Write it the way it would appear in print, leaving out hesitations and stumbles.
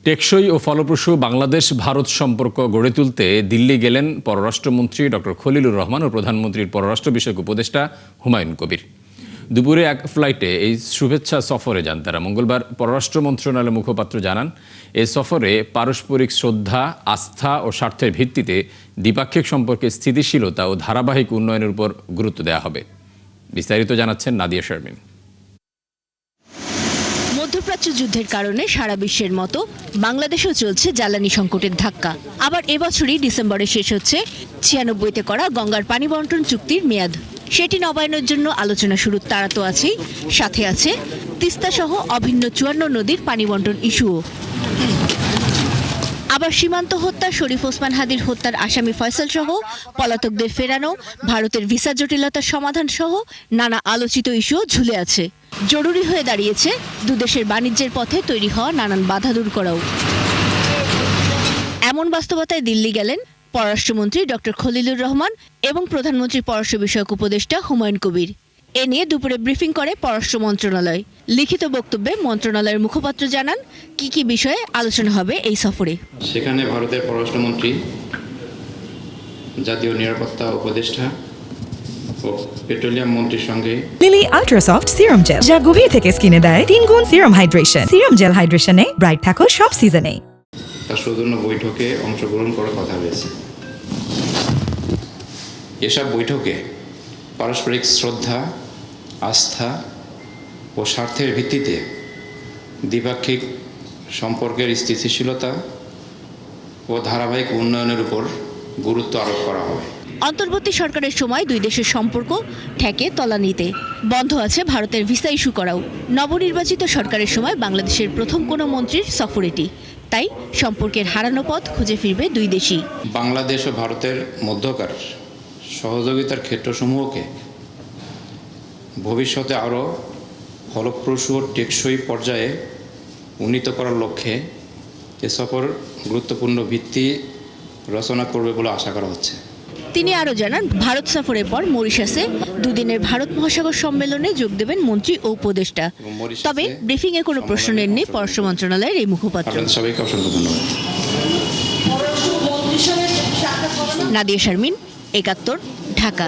টেকসই ও ফলপ্রসূ বাংলাদেশ ভারত সম্পর্ক গড়ে তুলতে দিল্লি গেলেন পররাষ্ট্রমন্ত্রী ডক্টর খলিলুর রহমান ও প্রধানমন্ত্রীর পররাষ্ট্র বিষয়ক উপদেষ্টা হুমায়ুন কবির। দুপুরে এক ফ্লাইটে এই শুভেচ্ছা সফরে যান তারা। মঙ্গলবার পররাষ্ট্র মন্ত্রণালয়ের মুখপাত্র জানান, এই সফরে পারস্পরিক শ্রদ্ধা, আস্থা ও স্বার্থের ভিত্তিতে দ্বিপাক্ষিক সম্পর্কের স্থিতিশীলতা ও ধারাবাহিক উন্নয়নের উপর গুরুত্ব দেওয়া হবে। বিস্তারিত জানাচ্ছেন নাদিয়া শারমিন। মধ্যপ্রাচ্য যুদ্ধের কারণে সারা বিশ্বের মতো বাংলাদেশেও চলছে জ্বালানি সংকটের ধাক্কা। আবার এবছরই ডিসেম্বরে শেষ হচ্ছে 96তে করা গঙ্গার পানি বন্টন চুক্তির মেয়াদ। সেটি নবায়নের জন্য আলোচনা শুরুর তাড়া তো আছেই, সাথে আছে তিস্তা সহ অভিন্ন 54 নদীর পানি বন্টন ইস্যুও। আবার সীমান্ত হত্যা, শরীফ ওসমান হাদির হত্যার আসামি ফয়সাল সহ পলাতকদের ফেরানো, ভারতের ভিসা জটিলতার সমাধান সহ নানা আলোচিত ইস্যুও ঝুলে আছে। জরুরি হয়ে দাঁড়িয়েছে দুদেশের বাণিজ্যের পথে তৈরি হওয়া নানান বাধা দূর করাও। এমন বাস্তবতায় দিল্লি গেলেন পররাষ্ট্রমন্ত্রী ডক্টর খলিলুর রহমান এবং প্রধানমন্ত্রীর পররাষ্ট্র বিষয়ক উপদেষ্টা হুমায়ুন কবির। এ নিয়ে দুপুরে ব্রিফিং করে পররাষ্ট্র মন্ত্রণালয়। লিখিত বক্তব্যে মন্ত্রণালয়ের মুখপাত্র জানান কি কি বিষয়ে আলোচনা হবে এই সফরে। সেখানে ভারতের পররাষ্ট্রমন্ত্রী, জাতীয় নিরাপত্তা উপদেষ্টা ও পেট্রোলিয়াম মন্ত্রীর সঙ্গে লিলি আল্ট্রাসফট সিরাম জেল, যা গভীর থেকে স্কিনে দেয় 3 গুণ সিরাম হাইড্রেশন। সিরাম জেল হাইড্রেশনে ব্রাইট থাকো সব সিজনে। তার সৌজন্য বৈঠকে অংশগ্রহণ করার কথা হয়েছে। এসব বৈঠকে পারস্পরিক শ্রদ্ধা, আস্থা ও স্বার্থের ভিত্তিতে দ্বিপাক্ষিক সম্পর্কের স্থিতিশীলতা ও ধারাবাহিক উন্নয়নের উপর গুরুত্ব আরোপ করা হবে। অন্তর্বর্তী সরকারের সময় দুই দেশের সম্পর্ক ঠেকে তলানিতে। বন্ধ আছে ভারতের ভিসা ইস্যু করাও। নবনির্বাচিত সরকারের সময় বাংলাদেশের প্রথম কোনো মন্ত্রীর সফর এটি। তাই সম্পর্কের হারানো পথ খুঁজে ফিরবে দুই দেশই। বাংলাদেশ ও ভারতের মধ্যকার সহযোগিতার ক্ষেত্রসমূহকে ভবিষ্যতে আরও ফলপ্রসূ ও টেকসই পর্যায়ে উন্নীত করার লক্ষ্যে এ সফর গুরুত্বপূর্ণ ভিত্তি রচনা করবে বলে আশা করা হচ্ছে। তিনি আরও জানান, ভারত সফরের পর মরিশাসে দুদিনের ভারত মহাসাগর সম্মেলনে যোগ দেবেন মন্ত্রী ও উপদেষ্টা। তবে ব্রিফিংয়ে কোনো প্রশ্ন নেননি পররাষ্ট্র মন্ত্রণালয়ের এই মুখপাত্র। সবাইকে অসংখ্য ধন্যবাদ। নাদিয়া শারমিন, ৭১, ঢাকা।